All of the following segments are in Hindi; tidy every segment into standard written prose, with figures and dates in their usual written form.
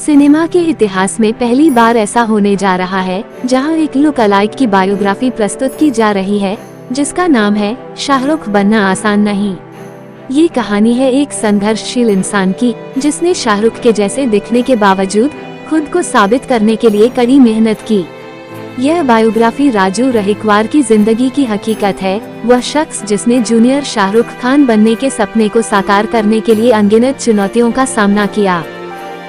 सिनेमा के इतिहास में पहली बार ऐसा होने जा रहा है जहां एक लुक अलाइक की बायोग्राफी प्रस्तुत की जा रही है जिसका नाम है शाहरुख बनना आसान नहीं। ये कहानी है एक संघर्षशील इंसान की जिसने शाहरुख के जैसे दिखने के बावजूद खुद को साबित करने के लिए कड़ी मेहनत की। यह बायोग्राफी राजू रहीकवार की जिंदगी की हकीकत है, वह शख्स जिसने जूनियर शाहरुख खान बनने के सपने को साकार करने के लिए अनगिनत चुनौतियों का सामना किया।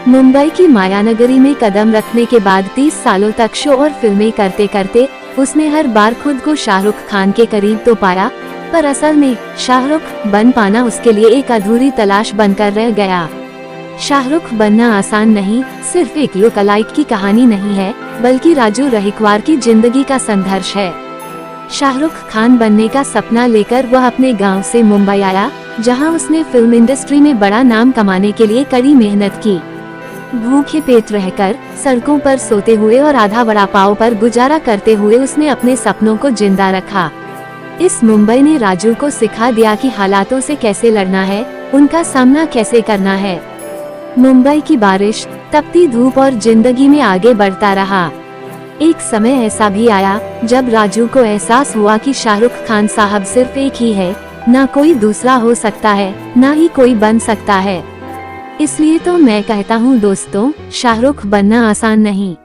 मुंबई की मायानगरी में कदम रखने के बाद 30 सालों तक शो और फिल्में करते करते उसने हर बार खुद को शाहरुख खान के करीब तो पाया, पर असल में शाहरुख बन पाना उसके लिए एक अधूरी तलाश बनकर रह गया। शाहरुख बनना आसान नहीं सिर्फ एक लुक अलाइक की कहानी नहीं है, बल्कि राजू रहीकवार की जिंदगी का संघर्ष है। शाहरुख खान बनने का सपना लेकर वह अपने गांव से मुंबई आया, जहां उसने फिल्म इंडस्ट्री में बड़ा नाम कमाने के लिए कड़ी मेहनत की। भूखे पेट रहकर, सड़कों पर सोते हुए और आधा वड़ा पाव पर गुजारा करते हुए उसने अपने सपनों को जिंदा रखा। इस मुंबई ने राजू को सिखा दिया कि हालातों से कैसे लड़ना है, उनका सामना कैसे करना है। मुंबई की बारिश, तपती धूप और जिंदगी में आगे बढ़ता रहा। एक समय ऐसा भी आया जब राजू को एहसास हुआ कि शाहरुख खान साहब सिर्फ एक ही है, ना कोई दूसरा हो सकता है, ना ही कोई बन सकता है। इसलिए तो मैं कहता हूँ दोस्तों, शाहरुख बनना आसान नहीं।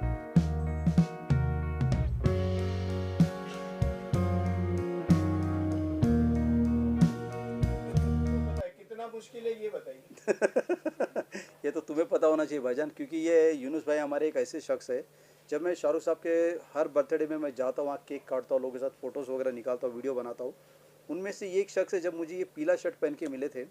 कितना मुश्किल है ये बताइए। ये तो तुम्हें पता होना चाहिए भाईजान, क्योंकि ये यूनुस भाई हमारे एक ऐसे शख्स है, जब मैं शाहरुख साहब के हर बर्थडे में मैं जाता हूँ, वहाँ केक काटता हूँ, लोगों के साथ फ़ोटोज़ वगैरह निकालता हूँ, वीडियो बनाता हूँ। उनमें से ये एक शख्स है, जब मुझे ये पीला शर्ट पहन के मिले थे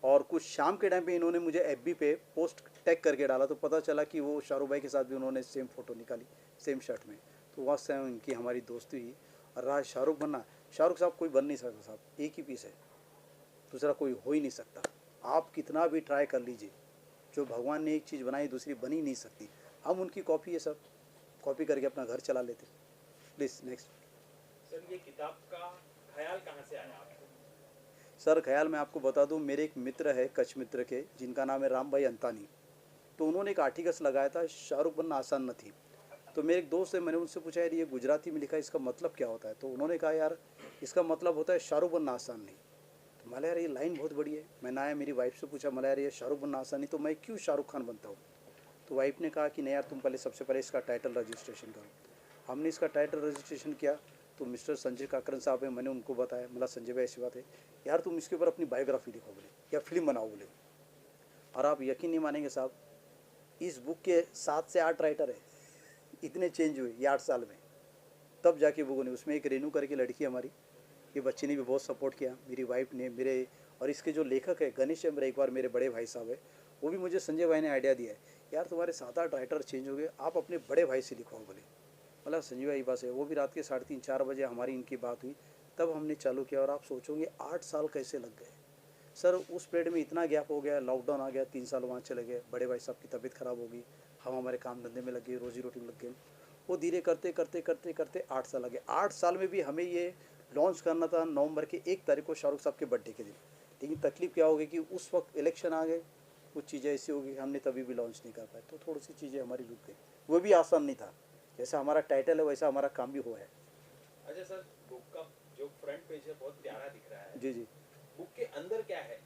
और कुछ शाम के टाइम पे इन्होंने मुझे एफबी पे पोस्ट टैग करके डाला, तो पता चला कि वो शाहरुख भाई के साथ भी उन्होंने सेम फ़ोटो निकाली, सेम शर्ट में। तो वहाँ से उनकी हमारी दोस्ती हुई। और रहा शाहरुख बनना, शाहरुख साहब कोई बन नहीं सकता साहब, एक ही पीस है, दूसरा कोई हो ही नहीं सकता। आप कितना भी ट्राई कर लीजिए, जो भगवान ने एक चीज़ बनाई दूसरी बन ही नहीं सकती। हम उनकी कॉपी है सब, कॉपी करके अपना घर चला लेते। Please next. सर, ये किताब का ख्याल कहाँ से आया आपको? सर ख्याल मैं आपको बता दूं, मेरे एक मित्र है कच्छ मित्र के, जिनका नाम है राम भाई अंतानी। तो उन्होंने एक आर्टिकल्स लगाया था, शाहरुख बनना आसान न थी। तो मेरे एक दोस्त है, मैंने उनसे पूछा यार ये गुजराती में लिखा है, इसका मतलब क्या होता है? तो उन्होंने कहा यार इसका मतलब होता है शाहरुख बनना आसान नहीं। तो मला यार ये लाइन बहुत बड़ी है। मैंने आया मेरी वाइफ से पूछा, मला यार ये शाहरुख बनना आसान नहीं, तो मैं क्यों शाहरुख खान बनता हूँ? तो वाइफ ने कहा कि नहीं यार, तुम पहले सबसे पहले इसका टाइटल रजिस्ट्रेशन करो। हमने इसका टाइटल रजिस्ट्रेशन किया, तो मिस्टर संजय काकरन साहब है, मैंने उनको बताया, मतलब संजय भाई ऐसी बात है यार, तुम इसके ऊपर अपनी बायोग्राफी लिखो बोले, या फिल्म बनाओ बोले। और आप यकीन नहीं मानेंगे साहब, इस बुक के 7 से 8 राइटर है, इतने चेंज हुए ये 8 साल में, तब जाके बुक बनी। उसमें एक रेनू करके लड़की हमारी, ये बच्ची ने भी बहुत सपोर्ट किया, मेरी वाइफ ने, मेरे, और इसके जो लेखक है गणेश एम रहीकवार, मेरे बड़े भाई साहब है, वो भी मुझे संजय भाई ने आइडिया दिया है, यार तुम्हारे 7-8 राइटर चेंज हो गए, आप अपने बड़े भाई से लिखवाओ बोले। मतलब संजय भाई पास है, वो भी रात के 3:30-4 बजे हमारी इनकी बात हुई, तब हमने चालू किया। और आप सोचोगे 8 साल कैसे लग गए सर। उस पीरियड में इतना गैप हो गया, लॉकडाउन आ गया, 3 साल वहाँ चले गए, बड़े भाई साहब की तबीयत ख़राब हो गई, हम हमारे काम धंधे में लग गए, रोजी रोटी में लग गए। वो धीरे करते करते करते करते 8 साल लगे। 8 साल में भी हमें ये लॉन्च करना था नवंबर के 1 तारीख को, शाहरुख साहब के बर्थडे के दिन। लेकिन तकलीफ क्या हो गई कि उस वक्त इलेक्शन आ गए, कुछ चीज़ें ऐसी हो गई, हमने तभी भी लॉन्च नहीं कर पाए, तो थोड़ी सी चीज़ें हमारी रुक गई। वो भी आसान नहीं था, जैसा हमारा टाइटल है वैसा हमारा काम भी हुआ है। अच्छा सर, बुक का जो फ्रंट पेज है बहुत प्यारा दिख रहा है। जी जी बुक के अंदर क्या है?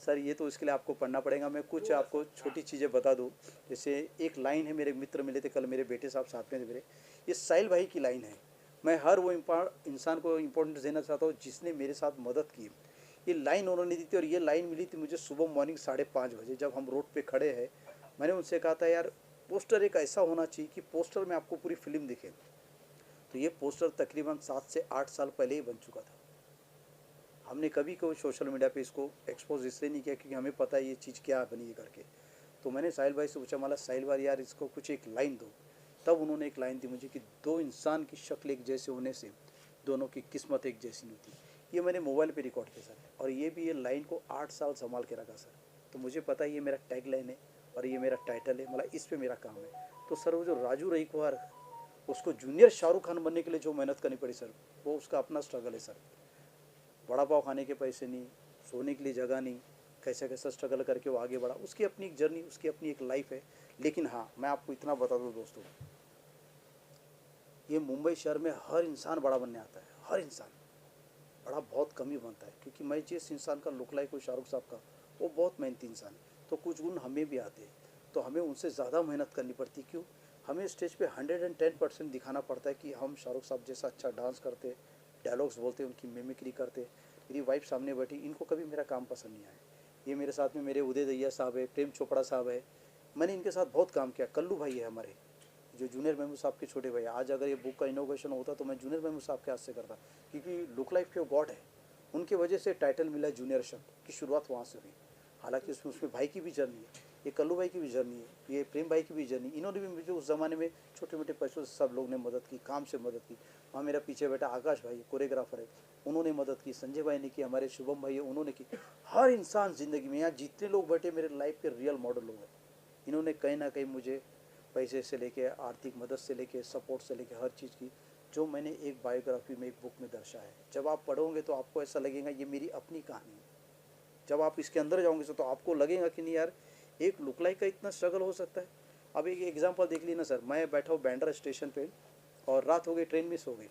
सर, ये तो इसके लिए आपको पढ़ना पड़ेगा। मैं कुछ आपको छोटी चीज़ें बता दूं। जैसे एक लाइन है, मेरे मित्र मिले थे कल, मेरे बेटे साहब साथ में थे मेरे, ये साहिल भाई की लाइन है। मैं हर वो इंसान को इम्पोर्टेंस देना चाहता हूँ जिसने मेरे साथ मदद की। ये लाइन उन्होंने दी थी, और ये लाइन मिली थी मुझे सुबह मॉर्निंग 5:30 बजे, जब हम रोड पे खड़े हैं। मैंने उनसे कहा था यार पोस्टर एक ऐसा होना चाहिए कि पोस्टर में आपको पूरी फिल्म दिखे। तो ये पोस्टर तकरीबन 7 से 8 साल पहले ही बन चुका था। हमने कभी कोई सोशल मीडिया पे इसको एक्सपोज इसलिए नहीं किया क्योंकि हमें पता है ये चीज़ क्या बनी है करके। तो मैंने साहिल भाई से पूछा, मला साहिल भाई यार इसको कुछ एक लाइन दो। तब उन्होंने एक लाइन दी मुझे कि 2 इंसान की शक्ल एक जैसे होने से दोनों की किस्मत एक जैसी नहीं होती। ये मैंने मोबाइल पे रिकॉर्ड किया सर, और ये भी ये लाइन को 8 साल संभाल के रखा सर। तो मुझे पता है ये मेरा टैग लाइन है और ये मेरा टाइटल है, मतलब इस पर मेरा काम है। तो सर वो जो राजू रहीकवार, उसको जूनियर शाहरुख खान बनने के लिए जो मेहनत करनी पड़ी सर, वो उसका अपना स्ट्रगल है सर। वड़ा पाव खाने के पैसे नहीं, सोने के लिए जगह नहीं, कैसे कैसे स्ट्रगल करके वो आगे बढ़ा, उसकी अपनी एक जर्नी, उसकी अपनी एक लाइफ है। लेकिन हाँ, मैं आपको इतना बता दूँ दोस्तों, ये मुंबई शहर में हर इंसान बड़ा बनने आता है, हर इंसान बड़ा बहुत कम ही बनता है। क्योंकि मैं जिस इंसान का लुक लाइक हूँ शाहरुख साहब का, वो बहुत मेहनती इंसान है। तो कुछ गुण हमें भी आते हैं, तो हमें उनसे ज़्यादा मेहनत करनी पड़ती है। क्यों? हमें स्टेज पे 110% दिखाना पड़ता है कि हम शाहरुख साहब जैसा अच्छा डांस करते, डायलॉग्स बोलते, उनकी मिमिक्री करते। मेरी वाइफ सामने बैठी, इनको कभी मेरा काम पसंद नहीं आया। ये मेरे साथ में मेरे उदय दहिया साहब है, प्रेम चोपड़ा साहब है, मैंने इनके साथ बहुत काम किया। कल्लू भाई है हमारे, जो जूनियर मेमू साहब के छोटे भाई। आज अगर ये बुक का इनोवेशन होता तो मैं जूनियर मेमू साहब के हाथ से करता, क्योंकि लुक लाइफ के गॉड है। उनकी वजह से टाइटल मिला जूनियर शब्द की, शुरुआत वहाँ से हुई। हालांकि उसमें भाई की भी जर्नी है, ये कल्लू भाई की भी जर्नी है, ये प्रेम भाई की भी जर्नी। इन्होंने भी मुझे उस ज़माने में छोटे मोटे पैसों से सब लोग ने मदद की, काम से मदद की। वहाँ मेरा पीछे बैठा आकाश भाई कोरियोग्राफर है, उन्होंने मदद की। संजय भाई ने की, हमारे शुभम भाई है, उन्होंने की। हर इंसान ज़िंदगी में, यहाँ जितने लोग बैठे मेरे लाइफ के रियल मॉडल लोग हैं। इन्होंने कहीं ना कहीं मुझे पैसे से लेके, आर्थिक मदद से लेके, सपोर्ट से लेके हर चीज़ की, जो मैंने एक बायोग्राफी में, एक बुक में दर्शाया है। जब आप पढ़ोगे तो आपको ऐसा लगेगा ये मेरी अपनी कहानी है। जब आप इसके अंदर जाओगे तो आपको लगेगा कि नहीं यार, एक लुक लाइक का इतना स्ट्रगल हो सकता है। अब एक एग्जांपल देख ली ना सर, मैं बैठा हूँ बैंड्रा स्टेशन पे और रात हो गई, ट्रेन मिस हो गई।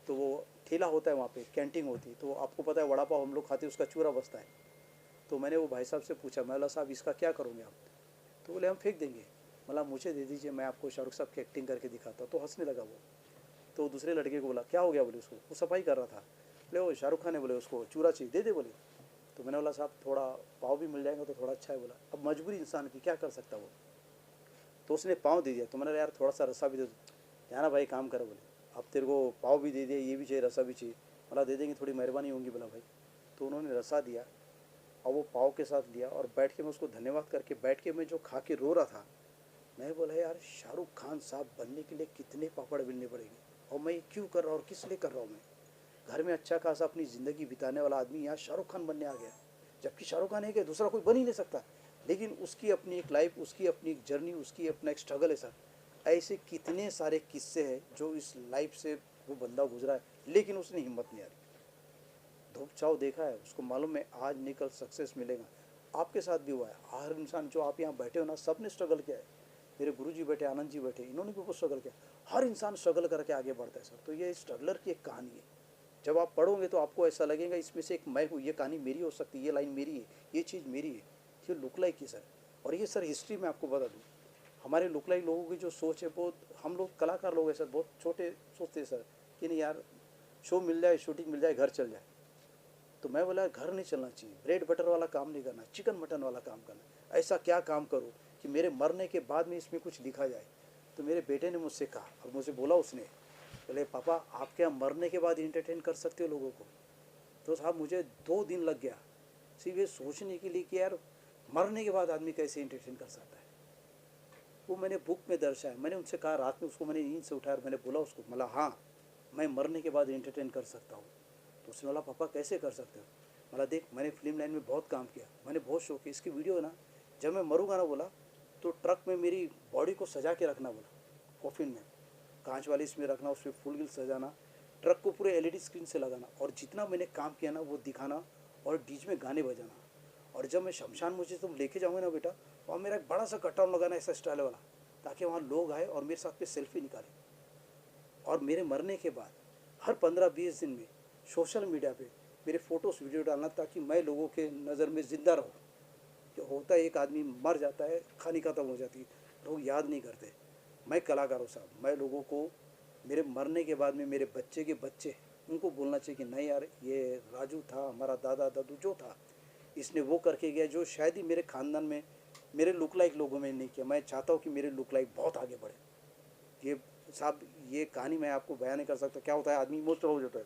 तो वो ठेला होता है वहाँ पे, कैंटीन होती है, तो आपको पता है वड़ा पाव हम लोग खाते, उसका चूरा बसता है। तो मैंने वो भाई साहब से पूछा, मैं बोला साहब इसका क्या करोगे आप? तो बोले हम फेंक देंगे। मतलब मुझे दे दीजिए, मैं आपको शाहरुख साहब की एक्टिंग करके दिखाता। तो हंसने लगा वो। तो दूसरे लड़के को बोला क्या हो गया? बोले उसको, वो सफाई कर रहा था। बोले वो शाहरुख खान ने, बोले उसको चूरा चाहिए, दे दे बोले। तो मैंने बोला साहब थोड़ा पाव भी मिल जाएगा तो थोड़ा अच्छा है। बोला अब मजबूरी इंसान की, क्या कर सकता वो। तो उसने पाव दे दिया। तो मैंने यार थोड़ा सा रसा भी दे दो। जाना भाई काम करो। बोले अब तेरे को पाव भी दे दिया, ये भी चाहिए, रसा भी चाहिए। बोला दे देंगे, थोड़ी मेहरबानी होगी। बोला भाई। तो उन्होंने रसा दिया और वो पाव के साथ लिया, और बैठ के मैं उसको धन्यवाद करके बैठ के मैं जो खा के रो रहा था, मैं बोला यार शाहरुख खान साहब बनने के लिए कितने पापड़ बेलने पड़ेंगे, और मैं क्यों कर रहा हूँ और किस लिए कर रहा हूँ। मैं घर में अच्छा खासा अपनी ज़िंदगी बिताने वाला आदमी यहाँ शाहरुख खान बनने आ गया, जबकि शाहरुख खान है कि दूसरा कोई बन ही नहीं सकता। लेकिन उसकी अपनी एक लाइफ, उसकी अपनी एक जर्नी, उसकी अपना एक स्ट्रगल है सर। ऐसे कितने सारे किस्से हैं जो इस लाइफ से वो बंदा गुजरा है, लेकिन उसने हिम्मत नहीं हारी। धूप छाव देखा है, उसको मालूम है आज निकल सक्सेस मिलेगा। आपके साथ भी हुआ है। हर इंसान जो आप यहाँ बैठे हो ना, सब ने स्ट्रगल किया है। मेरे गुरुजी बैठे, आनंद जी बैठे, इन्होंने भी बहुत स्ट्रगल किया। हर इंसान स्ट्रगल करके आगे बढ़ता है सर। तो ये स्ट्रगलर की एक कहानी है। जब आप पढ़ोगे तो आपको ऐसा लगेगा इसमें से एक मैं हूँ, ये कहानी मेरी हो सकती है, ये लाइन मेरी है, ये चीज़ मेरी है। ये लुक लाइक है सर। और ये सर हिस्ट्री में आपको बता दूँ, हमारे लुक लाइक लोगों की जो सोच है, बहुत हम लोग कलाकार लोग हैं सर, बहुत छोटे सोचते हैं सर कि नहीं यार शो मिल जाए, शूटिंग मिल जाए, घर चल जाए। तो मैं बोला घर नहीं चलना चाहिए, ब्रेड बटर वाला काम नहीं करना, चिकन मटन वाला काम करना। ऐसा क्या काम करूँ कि मेरे मरने के बाद में इसमें कुछ लिखा जाए। तो मेरे बेटे ने मुझसे कहा, और मुझे बोला उसने, बोले पापा आप क्या मरने के बाद इंटरटेन कर सकते हो लोगों को? तो साहब मुझे 2 दिन लग गया सिर्फ ये सोचने के लिए कि यार मरने के बाद आदमी कैसे इंटरटेन कर सकता है। वो मैंने बुक में दर्शाया। मैंने उनसे कहा, रात में उसको मैंने नींद से उठाया, मैंने बोला उसको, मतलब हाँ मैं मरने के बाद इंटरटेन कर सकता हूँ। तो उसने बोला पापा कैसे कर सकते हो? मतलब देख मैंने फिल्म लाइन में बहुत काम किया, मैंने बहुत शौक है इसकी वीडियो ना, जब मैं मरूंगा ना बोला तो ट्रक में मेरी बॉडी को सजा के रखना, बोला कॉफिन में कांच वाली इसमें रखना, उसमें फुल गिल सजाना, ट्रक को पूरे एलईडी स्क्रीन से लगाना, और जितना मैंने काम किया ना वो दिखाना, और डीज में गाने बजाना। और जब मैं शमशान मुझे तुम लेके जाऊँगे ना बेटा, वहाँ मेरा एक बड़ा सा कटआउट लगाना ऐसा स्टाइल वाला, ताकि वहाँ लोग आए और मेरे साथ में सेल्फी निकालें। और मेरे मरने के बाद हर 15-20 दिन में सोशल मीडिया पे मेरे फ़ोटोज़ वीडियो डालना, ताकि मैं लोगों के नज़र में ज़िंदा रहूँ। जो होता है एक आदमी मर जाता है, कहानी खत्म हो जाती है, लोग याद नहीं करते। मैं कलाकार हूँ साहब, मैं लोगों को मेरे मरने के बाद में मेरे बच्चे के बच्चे, उनको बोलना चाहिए कि नहीं यार ये राजू था, हमारा दादा दादू जो था, इसने वो करके गया जो शायद ही मेरे ख़ानदान में, मेरे लुक लाइक लोगों में नहीं किया। मैं चाहता हूँ कि मेरे लुक लाइक बहुत आगे बढ़े। ये साहब ये कहानी मैं आपको बयान नहीं कर सकता। क्या होता है आदमी इमोशनल हो जाता है,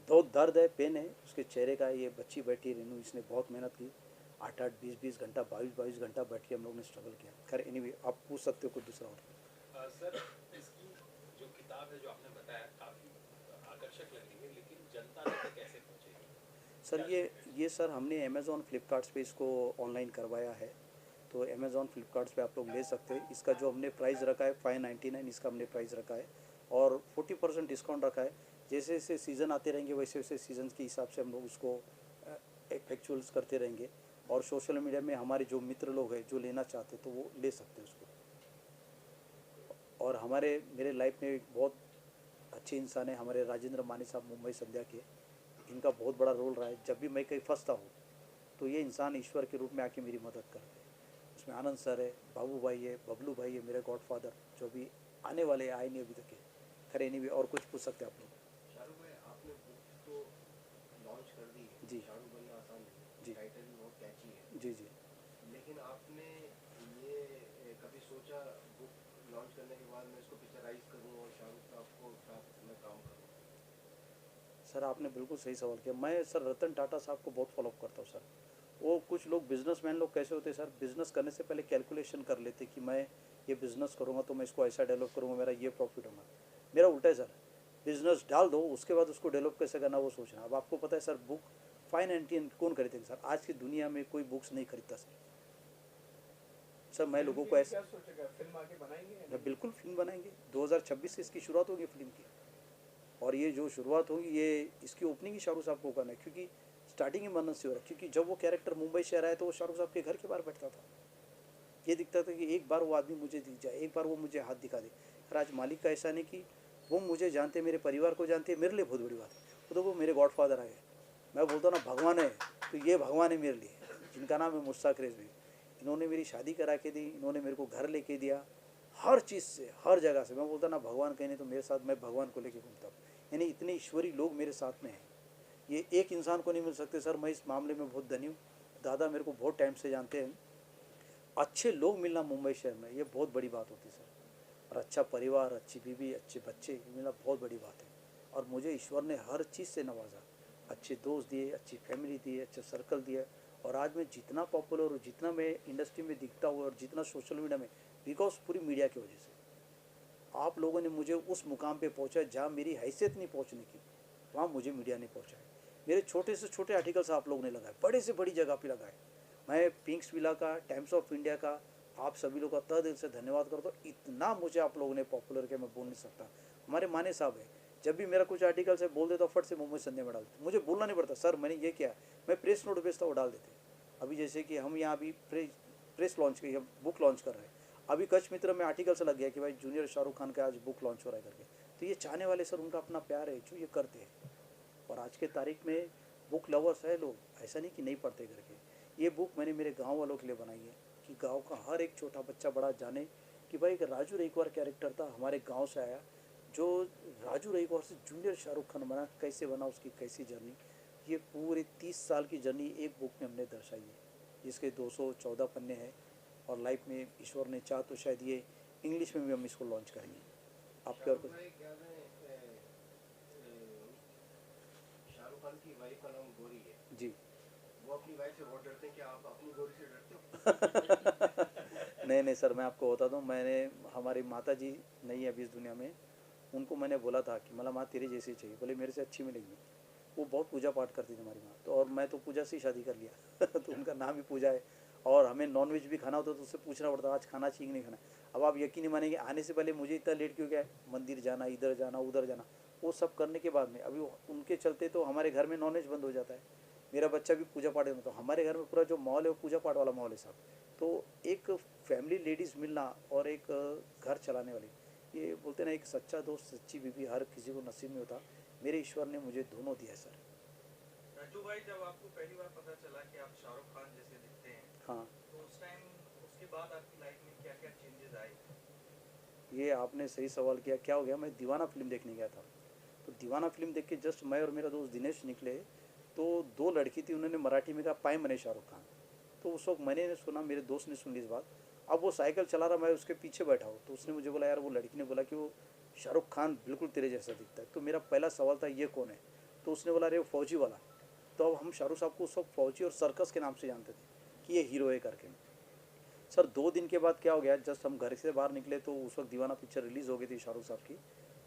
बहुत दर्द है, पेन है उसके चेहरे का। ये बच्ची बैठी रेनू, इसने बहुत मेहनत की, 8-8, 20-20 घंटा, 22-22 घंटा बैठ के हम लोग ने स्ट्रगल किया। खैर एनीवे आप पूछ सकते हो कुछ दूसरा और। सर इसकी जो किताब है जो आपने बताया काफ़ी आकर्षक लग रही है, लेकिन जनता तक कैसे पहुँचेगी? सर ये सर हमने अमेज़ॉन फ्लिपकार्ट्स पे इसको ऑनलाइन करवाया है। तो अमेज़ॉन फ्लिपकार्ट्स पे आप लोग ले सकते हैं। इसका जो हमने प्राइस रखा है 599 इसका हमने प्राइस रखा है, और 40% डिस्काउंट रखा है। जैसे जैसे सीज़न आते रहेंगे वैसे वैसे सीज़न के हिसाब से हम लोग उसको एक फैक्चुअल्स करते रहेंगे और सोशल मीडिया में हमारे जो मित्र लोग हैं जो लेना चाहते तो वो ले सकते हैं उसको। और मेरे लाइफ में एक बहुत अच्छे इंसान है हमारे राजेंद्र मानी साहब मुंबई संध्या के, इनका बहुत बड़ा रोल रहा है। जब भी मैं कहीं फंसता हूँ तो ये इंसान ईश्वर के रूप में आके मेरी मदद करते हैं। उसमें आनंद सर है, बाबू भाई है, बबलू भाई है, मेरे गॉडफादर जो भी आने वाले आए नहीं अभी तक है। खैर नहीं भी और कुछ पूछ सकते हैं आप लोग। शाहरुख भाई आपने बुक तो लॉन्च कर दी है, जी। शाहरुख बनना आसान नहीं, जी। टाइटल भी बहुत कैची है, जी जी। लेकिन आपने ये कभी सोचा बुक लॉन्च करने के बाद मैं इसको पिक्चराइज करूँ और शाहरुख साहब को साथ में काम करूँ? सर आपने बिल्कुल सही सवाल किया। मैं सर रतन टाटा साहब को बहुत फॉलो करता हूँ सर। वो कुछ लोग बिजनेसमैन लोग कैसे होते हैं सर, बिजनेस करने से पहले कैलकुलेशन कर लेते कि मैं ये बिजनेस करूँगा तो मैं इसको ऐसा डेवलप करूँगा, मेरा ये प्रॉफिट होगा। मेरा उल्टा है सर, बिजनेस डाल दो उसके बाद उसको डेवलप कैसे करना वो सोचना। अब आपको पता है सर बुक 599 कौन खरीदेगा सर, आज की दुनिया में कोई बुक्स नहीं खरीदता सर। सर मैं लोगों को ऐसे क्या सोचेगा, फिल्म आगे बनाएंगे या नहीं? बिल्कुल फिल्म बनाएंगे। 2026 से इसकी शुरुआत होगी फिल्म की, और ये जो शुरुआत होगी ये इसकी ओपनिंग ही शाहरुख साहब को करना है, क्योंकि स्टार्टिंग ही मन्नत से हो रहा है। क्योंकि जब वो कैरेक्टर मुंबई शहर आया तो वो शाहरुख साहब के घर के बाहर बैठता था। ये दिखता था कि एक बार वो आदमी मुझे दिख जाए, एक बार वो मुझे हाथ दिखा दे। और आज मालिक का ऐसा नहीं कि वो मुझे जानते, मेरे परिवार को जानते, मेरे लिए बहुत बड़ी बात है। तो वो मेरे गॉडफादर आ गए। मैं बोलता हूँ ना भगवान है, तो ये भगवान है मेरे लिए, जिनका नाम है मुश्ताक रेजवी। इन्होंने मेरी शादी करा के दी, इन्होंने मेरे को घर लेके दिया, हर चीज़ से, हर जगह से। मैं बोलता ना भगवान कहीं नहीं तो मेरे साथ, मैं भगवान को लेके घूमता हूँ। यानी इतने ईश्वरी लोग मेरे साथ में हैं, ये एक इंसान को नहीं मिल सकते सर। मैं इस मामले में बहुत धनी हूँ। दादा मेरे को बहुत टाइम से जानते हैं। अच्छे लोग मिलना मुंबई शहर में ये बहुत बड़ी बात होती है सर। और अच्छा परिवार, अच्छी बीवी, अच्छे बच्चे मिलना बहुत बड़ी बात है। और मुझे ईश्वर ने हर चीज़ से नवाजा, अच्छे दोस्त दिए, अच्छी फैमिली दिए, अच्छा सर्कल दिया। और आज मैं जितना पॉपुलर हूँ, जितना मैं इंडस्ट्री में दिखता हूँ और जितना सोशल मीडिया में, बिकॉज पूरी मीडिया की वजह से आप लोगों ने मुझे उस मुकाम पे पहुंचा जहाँ मेरी हैसियत नहीं पहुंचने की, वहाँ मुझे मीडिया नहीं पहुंचाया। मेरे छोटे से छोटे आर्टिकल्स आप लोगों ने लगाए, बड़े से बड़ी जगह पे लगाए। मैं पिंक्स विला का, टाइम्स ऑफ इंडिया का, आप सभी लोगों का तहे दिल से धन्यवाद करता हूँ। इतना मुझे आप लोगों ने पॉपुलर किया, मैं बोल नहीं सकता। हमारे माने साहब है, जब भी मेरा कुछ आर्टिकल्स है बोल देता फट से मुंबई संध्या में डाल देते, मुझे बोलना नहीं पड़ता सर मैंने ये किया, मैं प्रेस नोट भेजता वो डाल देते। अभी जैसे कि हम यहाँ अभी प्रेस लॉन्च की, हम बुक लॉन्च कर रहे हैं। अभी कच्छ मित्र में आर्टिकल से लग गया कि भाई जूनियर शाहरुख खान का आज बुक लॉन्च हो रहा है करके। तो ये चाहने वाले सर, उनका अपना प्यार है जो ये करते हैं। और आज के तारीख में बुक लवर्स है लोग, ऐसा नहीं कि नहीं पढ़ते करके। ये बुक मैंने मेरे गांव वालों के लिए बनाई है कि गांव का हर एक छोटा बच्चा बड़ा जाने कि भाई एक राजू रईकवार कैरेक्टर था, हमारे गांव से आया, जो राजू रईकवार से जूनियर शाहरुख खान बना, कैसे बना, उसकी कैसी जर्नी। ये पूरे 30 साल की जर्नी एक बुक में हमने दर्शाई है, जिसके 214 पन्ने हैं। और लाइफ में ईश्वर ने चाह तो शायद ये इंग्लिश में भी हम इसको लॉन्च करेंगे। आपके और कुछ? शाहरुख खान की वाइफ का नाम गौरी है जी। वो अपनी वाइफ से बहुत डरते हैं, क्या आप अपनी गौरी से डरते हो? नहीं नहीं सर, मैं आपको बता दूं, मैंने, हमारी माता जी नहीं है अभी इस दुनिया में, उनको मैंने बोला था कि मला माँ तेरे जैसी चाहिए, बोले मेरे से अच्छी मिलेगी। वो बहुत पूजा पाठ करती थी हमारी माँ तो, और मैं तो पूजा से ही शादी कर लिया तो उनका नाम ही पूजा है। और हमें नॉनवेज भी खाना होता तो उससे पूछना पड़ता आज खाना चाहिए कि नहीं खाना। अब आप यकीन नहीं मानेंगे, आने से पहले मुझे इतना लेट क्यों गया है, मंदिर जाना, इधर जाना, उधर जाना, वो सब करने के बाद में अभी उनके चलते तो हमारे घर में नॉनवेज बंद हो जाता है। मेरा बच्चा भी पूजा पाठ में, तो हमारे घर में पूरा जो माहौल है वो पूजा पाठ वाला माहौल है साहब। तो एक फैमिली लेडीज़ मिलना और एक घर चलाने वाली, ये बोलते ना एक सच्चा दोस्त, सच्ची बीवी हर किसी को नसीब में होता। मेरे ईश्वर ने मुझे दोनों दिया है सर। राजू भाई, जब आपको पहली बार पता चला कि आप शाहरुख खान जैसे दिखते हैं, हाँ, तो उस टाइम, उसके बाद आपकी लाइफ में क्या क्या चेंजेस आए? ये आपने सही सवाल किया। क्या हो गया, मैं दीवाना फिल्म देखने गया था। तो दीवाना फिल्म देख के जस्ट मैं और मेरा दोस्त दिनेश निकले, तो दो लड़की थी, उन्होंने मराठी में कहा पाए मने शाहरुख खान। तो उस वक्त मैंने सुना, मेरे दोस्त ने सुन ली इस बात। अब वो साइकिल चला रहा, मैं उसके पीछे बैठा हूँ, तो उसने मुझे बोला यार, वो लड़की ने बोला कि वो शाहरुख खान बिल्कुल तेरे जैसा दिखता है। तो मेरा पहला सवाल था ये कौन है, तो उसने बोला अरे वो फौजी वाला। तो अब हम शाहरुख साहब को उस वक्त फौजी और सर्कस के नाम से जानते थे कि ये हीरो है करके। सर 2 दिन के बाद क्या हो गया, जस्ट हम घर से बाहर निकले तो उस वक्त दीवाना पिक्चर रिलीज़ हो गई थी शाहरुख साहब की।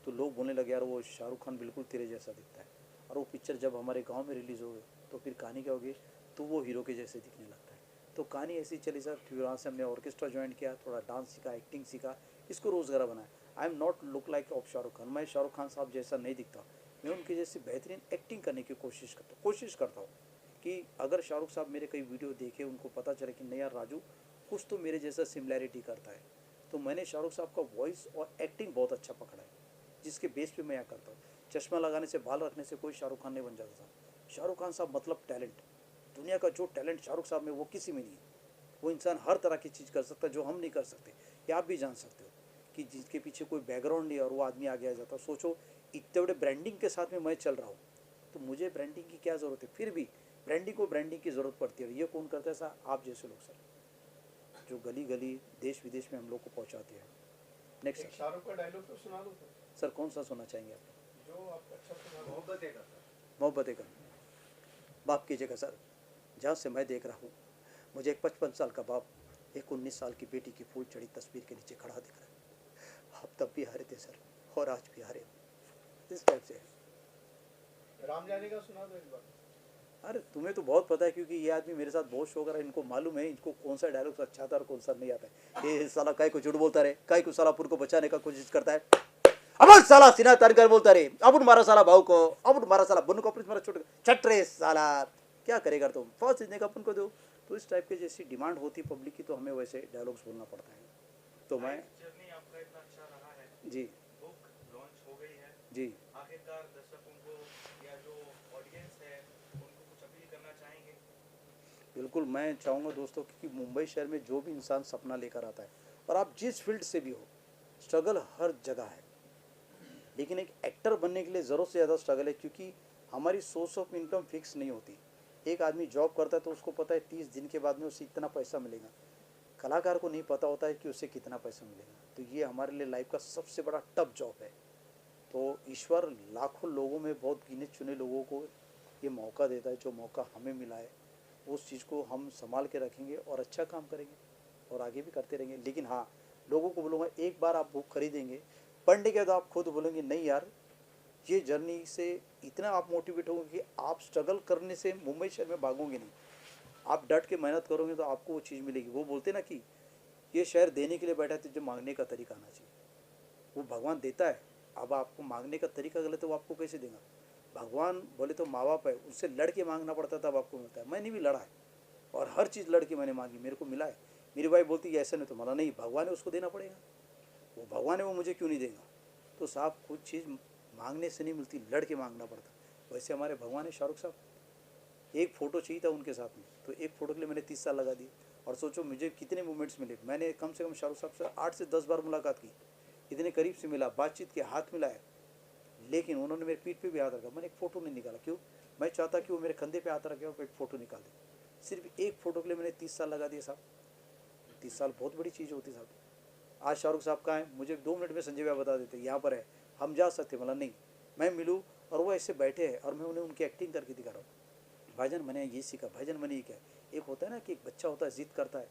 तो लोग बोलने लगे यार वो शाहरुख खान बिल्कुल तेरे जैसा दिखता है। और वो पिक्चर जब हमारे गांव में रिलीज़ हो गई तो फिर कहानी क्या होगी, तो वो हीरो के जैसे दिखने लगता है। तो कहानी ऐसी चली सर, फिर वहाँ से हमने ऑर्केस्ट्रा ज्वाइन किया, थोड़ा डांस सीखा, एक्टिंग सीखा, इसको रोज़गार बनाया। I am not look like of Shahrukh Khan, मैं शाहरुख खान साहब जैसा नहीं दिखता, मैं उनकी जैसी बेहतरीन एक्टिंग करने की कोशिश करता हूँ। कि अगर शाहरुख साहब मेरे कई वीडियो देखे, उनको पता चले कि नहीं यार राजू कुछ तो मेरे जैसा सिमिलैरिटी करता है, तो मैंने शाहरुख साहब का वॉइस और एक्टिंग बहुत अच्छा पकड़ा है, जिसके बेस पे मैं यह करता हूँ। चश्मा लगाने से, बाल रखने से कोई शाहरुख खान नहीं बन जाता था। शाहरुख खान साहब मतलब टैलेंट, दुनिया का जो टैलेंट शाहरुख साहब में वो किसी में नहीं है। वो इंसान हर तरह की चीज़ कर सकता है जो हम नहीं कर सकते। ये आप भी जान सकते हो कि जिसके पीछे कोई बैकग्राउंड नहीं है और वो आदमी आगे आ जाता। सोचो इतने बड़े ब्रांडिंग के साथ में मैं चल रहा हूँ, तो मुझे ब्रांडिंग की क्या ज़रूरत है? फिर भी ब्रांडिंग को ब्रांडिंग की ज़रूरत पड़ती है। ये कौन करता है? सर आप जैसे लोग सर, जो गली गली देश विदेश में हम लोग को पहुँचाते हैं। नेक्स्ट एक शाहरुख का डायलॉग तो सुना दो सर, कौन सा सुनना चाहेंगे आप? जो आपको अच्छा सुना दो। मोहब्बत है का सर। मोहब्बत का बाप की जगह सर, जहाँ से मैं देख रहा हूँ, मुझे एक 55 साल का बाप एक 19 साल की बेटी की फूल चढ़ी तस्वीर के नीचे खड़ा दिख रहा है। आप तब भी हारे थे सर, और आज भी हारे। इस टाइप से राम जाने का सुना दो एक बार। अरे तुम्हें तो बहुत पता है, क्योंकि ये आदमी मेरे साथ बहुत शो कर रहा है। इनको मालूम है इनको कौन सा डायलॉग अच्छा आता है और कौन सा नहीं आता है। ये साला काय को झूठ बोलता रहे, काय को सालापुर को बचाने का कोशिश करता है। अब साला सीना तान कर बोलता रहे, अब मारा साला भाव को, अब मारा साला बन को, मारा छोटे छट रहे साला, क्या करेगा तुम? फर्स्ट इतने का अपन को दो। तो इस टाइप के जैसी डिमांड होती पब्लिक की, तो हमें वैसे डायलॉग्स बोलना पड़ता है। तो मैं जर्नी आपका इतना अच्छा रहा है, जी बुक लॉन्च हो गई है, जी आखिरकार दर्शकों को या जो ऑडियंस है उनको कुछ अपील करना चाहेंगे? बिल्कुल, मैं चाहूँगा दोस्तों कि मुंबई शहर में जो भी इंसान सपना लेकर आता है, और आप जिस फील्ड से भी हो, स्ट्रगल हर जगह है। लेकिन एक एक्टर बनने के लिए ज़रूरत से ज़्यादा स्ट्रगल है, क्योंकि हमारी सोर्स ऑफ इनकम फिक्स नहीं होती। एक आदमी जॉब करता है तो उसको पता है 30 दिन के बाद में उसे इतना पैसा मिलेगा। कलाकार को नहीं पता होता है कि उसे कितना पैसा मिलेगा। तो ये हमारे लिए लाइफ का सबसे बड़ा टफ जॉब है। तो ईश्वर लाखों लोगों में बहुत गिने चुने लोगों को ये मौका देता है। जो मौका हमें मिला है उस चीज़ को हम संभाल के रखेंगे और अच्छा काम करेंगे और आगे भी करते रहेंगे। लेकिन हाँ, लोगों को बोलूँगा, एक बार आप बुक खरीदेंगे, पढ़ने के बाद आप खुद बोलेंगे नहीं यार, ये जर्नी से इतना आप मोटिवेट होंगे कि आप स्ट्रगल करने से मुंबई शहर में भागोगे नहीं। आप डट के मेहनत करोगे तो आपको वो चीज़ मिलेगी। वो बोलते ना कि ये शहर देने के लिए बैठा है, तो जो मांगने का तरीका आना चाहिए। वो भगवान देता है, अब आपको मांगने का तरीका गलत है, वो आपको कैसे देगा? भगवान बोले तो माँ बाप है, उससे लड़ के मांगना पड़ता तब आपको मिलता है। मैंने भी लड़ा है और हर चीज़ लड़ के मैंने मांगी, मेरे को मिला है। मेरी वाइफ बोलती है ऐसा नहीं, तो मला नहीं, भगवान है उसको देना पड़ेगा। वो भगवान है, वो मुझे क्यों नहीं देगा? तो साहब कुछ चीज़ मांगने से नहीं मिलती, लड़ के मांगना पड़ता। वैसे हमारे भगवान है शाहरुख साहब। एक फ़ोटो चाहिए था उनके साथ में, तो एक फ़ोटो के लिए मैंने 30 साल लगा दिए। और सोचो मुझे कितने मोमेंट्स मिले। मैंने कम से कम शाहरुख साहब से 8 से 10 बार मुलाकात की, इतने करीब से मिला, बातचीत के, हाथ मिलाया। लेकिन उन्होंने मेरे पीठ पे भी हाथ रखा, मैंने एक फ़ोटो नहीं निकाला। क्यों? मैं चाहता कि वो मेरे कंधे पे हाथ रखे और एक फ़ोटो निकाल दे। सिर्फ एक फ़ोटो के लिए मैंने 30 साल लगा दिए साहब। 30 साल बहुत बड़ी चीज़ होती साहब। आज शाहरुख साहब कहाँ हैं? मुझे 2 मिनट में संजय भैया बता देते यहाँ पर है, हम जा सकते। मतलब नहीं, मैं मिलूँ और वो ऐसे बैठे हैं और मैं उन्हें उनकी एक्टिंग करके दिखा रहा हूँ। भाईजान मैंने ये सीखा, भाईजान मैंने ये क्या। एक होता है ना कि एक बच्चा होता है, ज़िद करता है,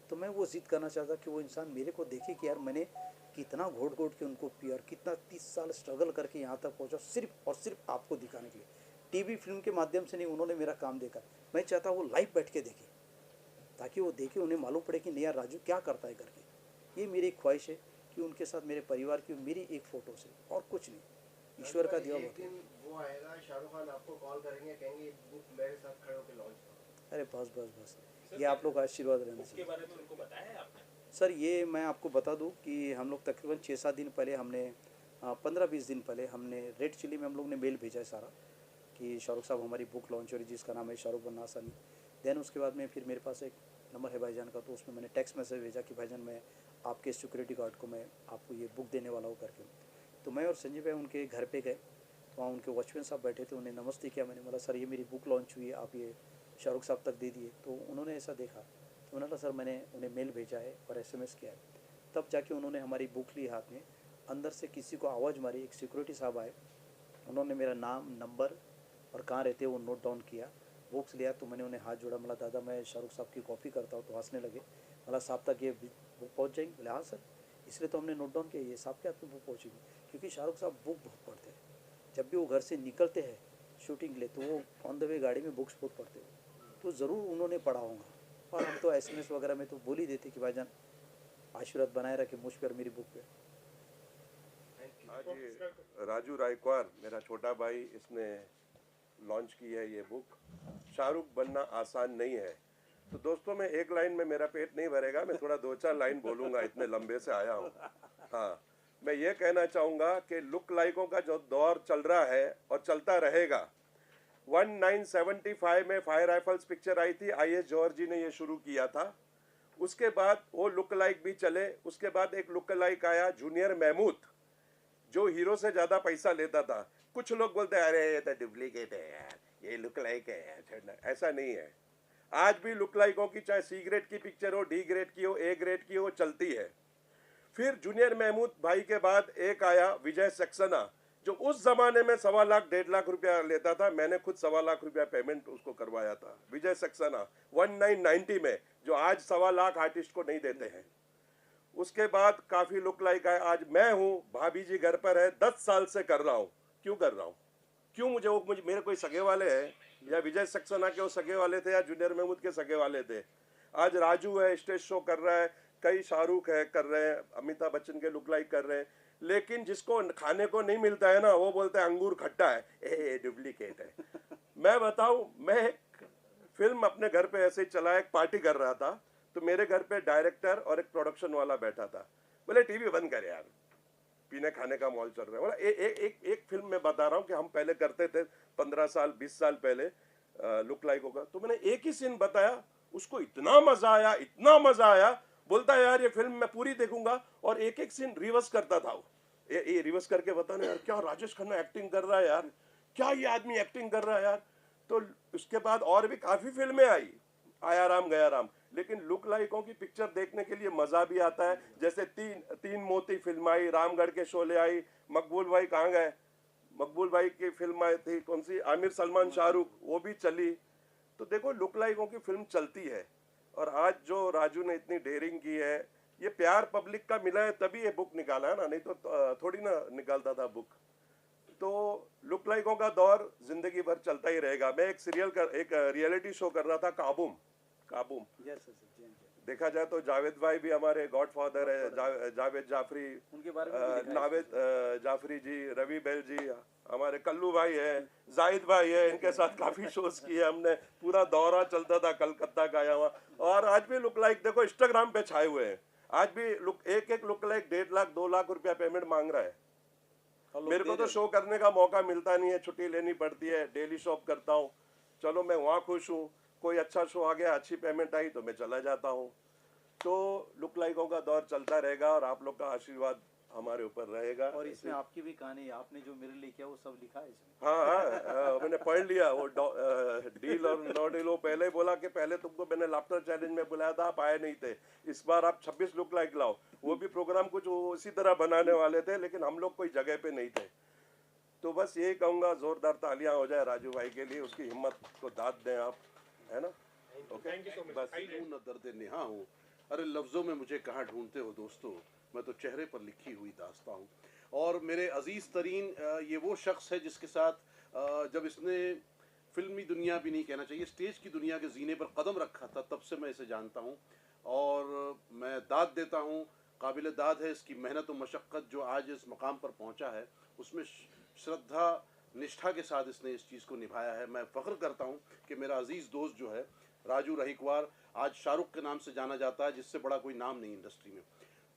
तो मैं वो ज़िद करना चाहता कि वो इंसान मेरे को देखे कि यार मैंने कितना घोट घोट के उनको पिया और कितना 30 साल स्ट्रगल करके यहाँ तक पहुँचा, सिर्फ और सिर्फ आपको दिखाने के लिए। टीवी फिल्म के माध्यम से नहीं, उन्होंने मेरा काम देखा। मैं चाहता वो लाइव बैठ के देखे, ताकि वो देखे, उन्हें मालूम पड़े कि नहीं यार राजू क्या करता है करके। ये मेरी एक ख्वाहिश है कि उनके साथ मेरे परिवार की मेरी एक फ़ोटो से, और कुछ नहीं, ईश्वर का दिया एक होता है। दिन वो आएगा, शाहरुख खान आपको कॉल करेंगे, कहेंगे बुक मेरे साथ खड़े होकर लॉन्च करो। अरे बस बस बस, ये आप लोग का आशीर्वाद रहना बुक के चाहिए। बारे में उनको बताया है आपने? सर ये मैं आपको बता दूं कि हम लोग तकरीबन 6-7 दिन पहले हमने 15-20 दिन पहले हमने रेड चिली में हम लोग ने मेल भेजा है सारा कि शाहरुख साहब हमारी बुक लॉन्च हो रही, जिसका नाम है शाहरुख बनना आसानी। देन उसके बाद में फिर मेरे पास एक नंबर है भाईजान का, तो उसमें मैंने टेक्स्ट मैसेज भेजा कि भाईजान मैं आपके सिक्योरिटी गार्ड को मैं आपको ये बुक देने वाला हूँ करके। तो मैं और संजय भाई उनके घर पे गए, तो वहाँ उनके वॉचमैन साहब बैठे थे, उन्हें नमस्ते किया। मैंने बोला सर ये मेरी बुक लॉन्च हुई है, आप ये शाहरुख साहब तक दे दिए। तो उन्होंने ऐसा देखा, तो उन्होंने कहा सर मैंने उन्हें मेल भेजा है और SMS किया है। तब जाके उन्होंने हमारी बुक ली हाथ में, अंदर से किसी को आवाज़ मारी, एक सिक्योरिटी साहब आए, उन्होंने मेरा नाम, नंबर और कहाँ रहते वो नोट डाउन किया, बुक्स लिया। तो मैंने उन्हें हाथ जोड़ा, बोला दादा मैं शाहरुख साहब की कॉपी करता हूँ। तो हंसने लगे, बोला साहब तक ये बुक पहुँच जाएंगी? बोले हाँ सर, इसलिए तो हमने नोट डाउन किया, ये साहब के हाथ में बुक पहुँचेगी। क्योंकि शाहरुख साहब बुक बहुत पढ़ते हैं। जब भी वो घर से निकलते हैं शूटिंग के लिए, तो वो ऑन द वे गाड़ी में बुक्स बहुत पढ़ते हैं, तो ज़रूर उन्होंने पढ़ा होगा। और हम तो SMS वगैरह में तो बोल ही देते कि भाईजान आशीर्वाद बनाए रखे मुझ पर, मेरी बुक पे। हाँ जी, राजू रायकवार मेरा छोटा भाई, इसने लॉन्च की है ये बुक, शाहरुख बनना आसान नहीं है। तो दोस्तों, मैं एक लाइन में मेरा पेट नहीं भरेगा, मैं थोड़ा 2-4 लाइन बोलूँगा, इतने लंबे से आया हूँ। हाँ, मैं ये कहना चाहूँगा कि लुक लाइकों का जो दौर चल रहा है और चलता रहेगा। 1975 में फायर राइफल्स पिक्चर आई थी, IS जौहर जी ने ये शुरू किया था। उसके बाद वो लुक लाइक भी चले। उसके बाद एक लुक लाइक आया जूनियर महमूद, जो हीरो से ज़्यादा पैसा लेता था। कुछ लोग बोलते हैं अरे ये तो डुप्लीकेट है यार, ये लुक लाइक है यार, छोड़ना। ऐसा नहीं है। आज भी लुक लाइकों की, चाहे C ग्रेड की पिक्चर हो, D ग्रेड की हो, A ग्रेड की हो, चलती है। फिर जूनियर महमूद भाई के बाद एक आया विजय सक्सेना, जो उस जमाने में 1.25 लाख 1.5 लाख रुपया लेता था। मैंने खुद 1.25 लाख रुपया पेमेंट उसको करवाया था। विजय सक्सेना 1990 में, जो आज 1.25 लाख आर्टिस्ट को नहीं देते हैं। उसके बाद काफ़ी लुक लाइक आए। आज मैं हूँ, भाभी जी घर पर है, 10 साल से कर रहा हूँ। क्यों कर रहा हूँ? क्यों? मुझे मेरे कोई सगे वाले हैं, या विजय सक्सेना के वो सगे वाले थे, या जूनियर महमूद के सगे वाले थे। आज राजू है, स्टेज शो कर रहा है, कई शाहरुख है कर रहे हैं, अमिताभ बच्चन के लुक लाइक कर रहे हैं। लेकिन जिसको खाने को नहीं मिलता है ना, वो बोलते हैं अंगूर खट्टा है, ए डुप्लीकेट है। मैं बताऊं, मैं एक फिल्म अपने घर पे ऐसे ही चला, एक पार्टी कर रहा था, तो मेरे घर पे डायरेक्टर और एक प्रोडक्शन वाला बैठा था। बोले टीवी बंद कर यार, पीने खाने का मॉल चल रहा है। बोला एक फिल्म में बता रहा हूँ कि हम पहले करते थे 15 साल 20 साल पहले लुक लाइक होगा। तो मैंने एक ही सीन बताया, उसको इतना मजा आया, इतना मजा आया। बोलता है यार ये फिल्म मैं पूरी देखूंगा, और एक एक सीन रिवर्स करता था वो। ये रिवर्स करके बताना यार, क्या राजेश खन्ना एक्टिंग कर रहा है यार, क्या ये आदमी एक्टिंग कर रहा है यार। तो उसके बाद और भी काफ़ी फिल्में आई, आया राम गया राम। लेकिन लुक लाइकों की पिक्चर देखने के लिए मज़ा भी आता है। जैसे तीन मोती फिल्म आई, रामगढ़ के शोले आई, मकबूल भाई कहाँ गए, मकबूल भाई की फिल्म आई थी कौन सी, आमिर सलमान शाहरुख, वो भी चली। तो देखो लुक लाइकों की फिल्म चलती है। और आज जो राजू ने इतनी डेयरिंग की है, ये प्यार पब्लिक का मिला है तभी ये बुक निकाला है ना, नहीं तो थोड़ी ना निकालता था बुक। तो लुक लाइकों का दौर जिंदगी भर चलता ही रहेगा। मैं एक रियलिटी शो कर रहा था, काबूम। देखा जाए तो जावेद भाई भी हमारे गॉडफादर है, जावेद जाफरी, उनके बारे में नावेद जाफरी जी, रवि बैल जी, हमारे कल्लू भाई है, जाहिद भाई है, इनके साथ काफ़ी शोज किए हमने। पूरा दौरा चलता था कलकत्ता का यहाँ। और आज भी लुक लाइक देखो इंस्टाग्राम पे छाए हुए हैं। आज भी एक लुक लाइक 1.5 लाख 2 लाख रुपया पेमेंट मांग रहा है। मेरे को तो शो करने का मौका मिलता नहीं है, छुट्टी लेनी पड़ती है, डेली शॉप करता हूँ। चलो मैं वहाँ खुश हूँ, कोई अच्छा शो आ गया, अच्छी पेमेंट आई तो मैं चला जाता हूँ। तो लुक लाइकों का दौर चलता रहेगा, और आप लोग का आशीर्वाद हमारे ऊपर रहेगा। और इसमें आपकी भी कहानी, आपने जो मेरे लिए किया वो सब लिखा है इसमें। हाँ, मैंने पढ़ लिया वो डील और नो डील। वो पहले ही बोला कि पहले तुमको मैंने लाफ्टर चैलेंज में बुलाया था, आप आए नहीं थे। इस बार आप 26 लुक लाइक लाओ। वो भी प्रोग्राम कुछ उसी तरह बनाने वाले थे, लेकिन हम लोग कोई जगह पे नहीं थे। तो बस यही कहूँगा, जोरदार तालियां हो जाए राजू भाई के लिए, उसकी हिम्मत को दाद दें आप, है ना। ओके, बस न दर्द नेहा हूँ, अरे लफ्ज़ों में मुझे कहाँ ढूंढते हो दोस्तों, मैं तो चेहरे पर लिखी हुई दास्तां हूँ। और मेरे अजीज़ तरीन ये वो शख्स है जिसके साथ जब इसने फिल्मी दुनिया भी नहीं कहना चाहिए, स्टेज की दुनिया के जीने पर कदम रखा था, तब से मैं इसे जानता हूँ। और मैं दाद देता हूँ, काबिल दाद है इसकी मेहनत और मशक्क़त जो आज इस मकाम पर पहुँचा है। उसमें श्रद्धा निष्ठा के साथ इसने इस चीज़ को निभाया है। मैं फ़ख्र करता हूँ कि मेरा अजीज़ दोस्त जो है राजू रहीकवार, आज शाहरुख के नाम से जाना जाता है, जिससे बड़ा कोई नाम नहीं इंडस्ट्री में।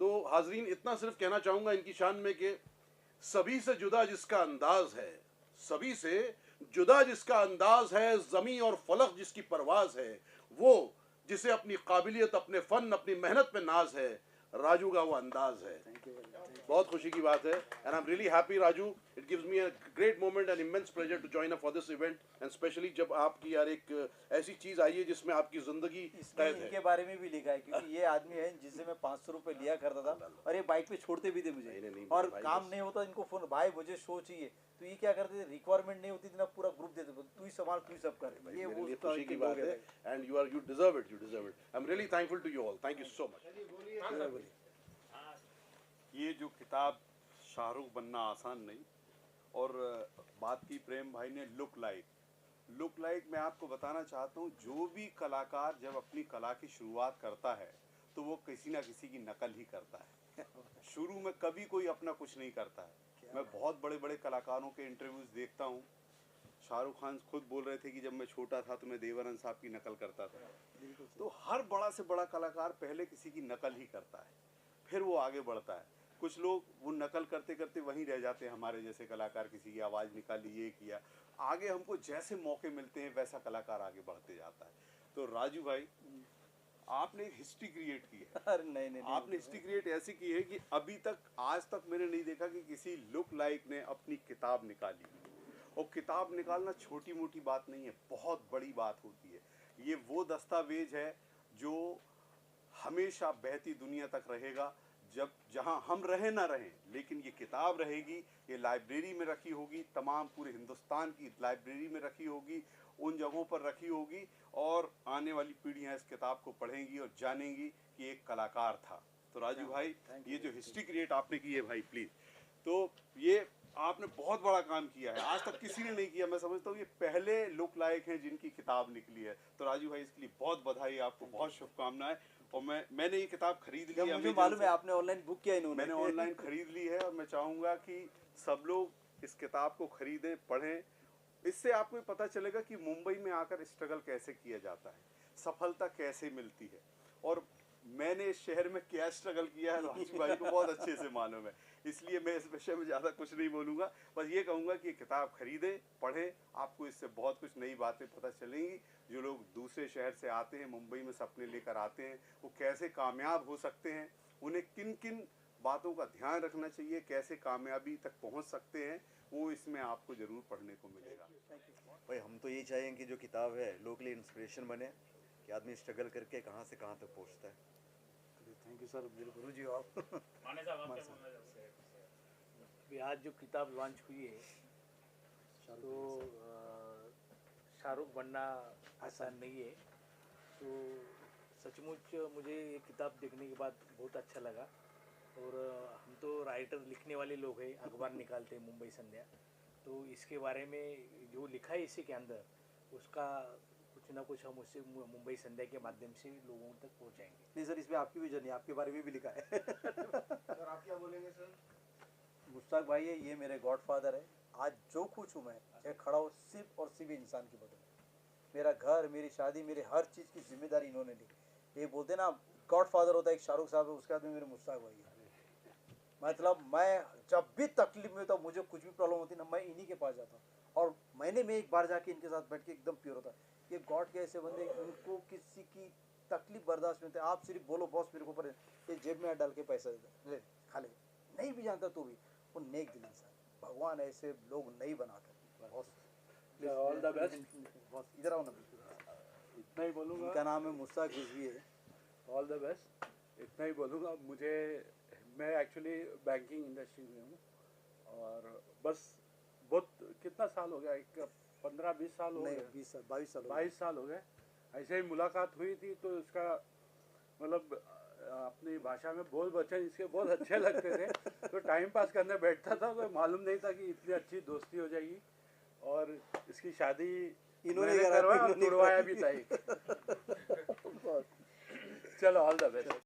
तो हाजरीन, इतना सिर्फ कहना चाहूँगा इनकी शान में कि सभी से जुदा जिसका अंदाज है, सभी से जुदा जिसका अंदाज है, ज़मी और फलक जिसकी परवाज़ है, वो जिसे अपनी काबिलियत, अपने फ़न, अपनी मेहनत पे नाज है, राजू का वो अंदाज है। बहुत खुशी की बात है, and I am really happy Raju. It gives me a great moment and immense pleasure to join up for this event, and specially जब आपकी यार एक ऐसी चीज़ आई है जिसमें आपकी ज़िंदगी कैद है। इनके बारे में भी लिखा है, क्योंकि ये आदमी है जिससे मैं 500 रुपये लिया करता था, और ये बाइक पे छोड़ते भी थे मुझे। नहीं, और भाई, काम नहीं होता इनको फोन, भाई मुझे शो चाहिए, तो ये क्या करते थे, रिक्वायरमेंट नहीं होती थी ना, पूरा ग्रुप देते, तू ही संभाल, तू ही सब कर। ये मेरे वो लिए खुशी की बात है, and you deserve it, I am really thankful to you all, thank you so much. ये जो किताब शाहरुख बनना आसान नहीं, और बात की प्रेम भाई ने लुक लाइक, मैं आपको बताना चाहता हूँ, जो भी कलाकार जब अपनी कला की शुरुआत करता है तो वो किसी ना किसी की नकल ही करता है। शुरू में कभी कोई अपना कुछ नहीं करता है। मैं बहुत बड़े बड़े कलाकारों के इंटरव्यूज़ देखता हूँ, शाहरुख खान खुद बोल रहे थे कि जब मैं छोटा था तो मैं देवानंद साहब की नकल करता था। तो हर बड़ा से बड़ा कलाकार पहले किसी की नकल ही करता है, फिर वो आगे बढ़ता है। कुछ लोग वो नकल करते करते वहीं रह जाते हैं, हमारे जैसे कलाकार किसी की आवाज़ निकाली, ये किया। आगे हमको जैसे मौके मिलते हैं वैसा कलाकार आगे बढ़ते जाता है। तो राजू भाई, आपने एक हिस्ट्री क्रिएट की है। अरे नहीं आपने हिस्ट्री क्रिएट ऐसी की है कि अभी तक, आज तक मैंने नहीं देखा कि किसी लुक लाइक ने अपनी किताब निकाली। और किताब निकालना छोटी मोटी बात नहीं है, बहुत बड़ी बात होती है। ये वो दस्तावेज है जो हमेशा बहती दुनिया तक रहेगा, जब जहां हम रहें ना रहें, लेकिन ये किताब रहेगी, ये लाइब्रेरी में रखी होगी, तमाम पूरे हिंदुस्तान की लाइब्रेरी में रखी होगी, उन जगहों पर रखी होगी, और आने वाली पीढ़ियां इस किताब को पढ़ेंगी और जानेंगी कि एक कलाकार था। तो राजू भाई, ये जो हिस्ट्री क्रिएट आपने की है भाई, प्लीज़, तो ये आपने बहुत बड़ा काम किया है, आज तक किसी ने नहीं किया। मैं समझता हूँ ये पहले लुक लाइक हैं जिनकी किताब निकली है। तो राजू भाई, इसके लिए बहुत बधाई, आपको बहुत शुभकामनाएं। और मैंने ये किताब खरीद ली है, मुझे मालूम है आपने ऑनलाइन बुक किया इन्होंने। मैंने ऑनलाइन खरीद ली है, और मैं चाहूँगा कि सब लोग इस किताब को खरीदें, पढ़ें। इससे आपको पता चलेगा कि मुंबई में आकर स्ट्रगल कैसे किया जाता है, सफलता कैसे मिलती है, और मैंने इस शहर में क्या स्ट्रगल किया है राजू भाई को बहुत अच्छे से मालूम है। इसलिए मैं इस विषय में ज़्यादा कुछ नहीं बोलूँगा, बस ये कहूँगा कि किताब खरीदें, पढ़ें, आपको इससे बहुत कुछ नई बातें पता चलेंगी। जो लोग दूसरे शहर से आते हैं, मुंबई में सपने लेकर आते हैं, वो कैसे कामयाब हो सकते हैं, उन्हें किन किन बातों का ध्यान रखना चाहिए, कैसे कामयाबी तक पहुँच सकते हैं, वो इसमें आपको ज़रूर पढ़ने को मिलेगा। भाई हम तो यही चाहेंगे कि जो किताब है लोग के लिए इंस्पिरेशन बने, कि आदमी स्ट्रगल करके कहाँ से कहाँ तक पहुँचता है। Thank you sir. गुरु जी आप अभी आज जो किताब लॉन्च हुई है, तो शाहरुख बनना आसान नहीं है। तो सचमुच मुझे ये किताब देखने के बाद बहुत अच्छा लगा। और हम तो राइटर, लिखने वाले लोग हैं, अखबार निकालते हैं मुंबई संध्या, तो इसके बारे में जो लिखा है इसी के अंदर, उसका कुछ ना कुछ हम उससे मुंबई संध्या के माध्यम से लोगों तक पहुंचाएंगे। नहीं सर, इसमें आपकी भी जर्नी, आपके बारे में भी लिखा है। सर आप क्या बोलेंगे सर? मुश्ताक भाई है, ये मेरे गॉडफादर है। आज जो कुछ हूँ मैं खड़ा हूँ सिर्फ और सिर्फ इंसान की बदौलत। मेरा घर, मेरी शादी, मेरे हर चीज़ की जिम्मेदारी इन्होंने ली। ये बोलते ना गॉडफादर होता है एक शाहरुख साहब है, उसके बाद में मेरे मुश्ताक भाई है। मतलब मैं जब भी तकलीफ में होता, मुझे कुछ भी प्रॉब्लम होती ना, मैं इन्हीं के पास जाता हूँ, और महीने में एक बार जाके इनके साथ बैठ के एकदम प्योर होता है। ये गॉड के ऐसे बंदे, उनको किसी की तकलीफ बर्दाश्त नहीं होती। आप सिर्फ बोलो बॉस मेरे को पर, ये जेब में डाल के पैसा देता, ले खा ले, नहीं भी जानता तो भी वो नेक दिल इंसान। भगवान ऐसे लोग नहीं बनाकर। Boss all the best. Boss इधर आओ ना, इतना ही बोलूँगा। इनका नाम है मुश्ताक रिजवी है। ऑल द बेस्ट, इतना ही बोलूँगा। मैं एक्चुअली बैंकिंग इंडस्ट्री में हूँ, और बस बहुत कितना साल हो गया, एक 15-20 साल हो गए, 20 साल 22 साल 22 साल हो गए। ऐसे ही मुलाकात हुई थी, तो इसका मतलब अपनी भाषा में बोल बच्चन इसके बहुत अच्छे लगते थे। तो टाइम पास करने बैठता था, तो मालूम नहीं था कि इतनी अच्छी दोस्ती हो जाएगी। और इसकी शादी इन्होंने करवाया और तुड़वाया भी था। चलो ऑल द बेस्ट।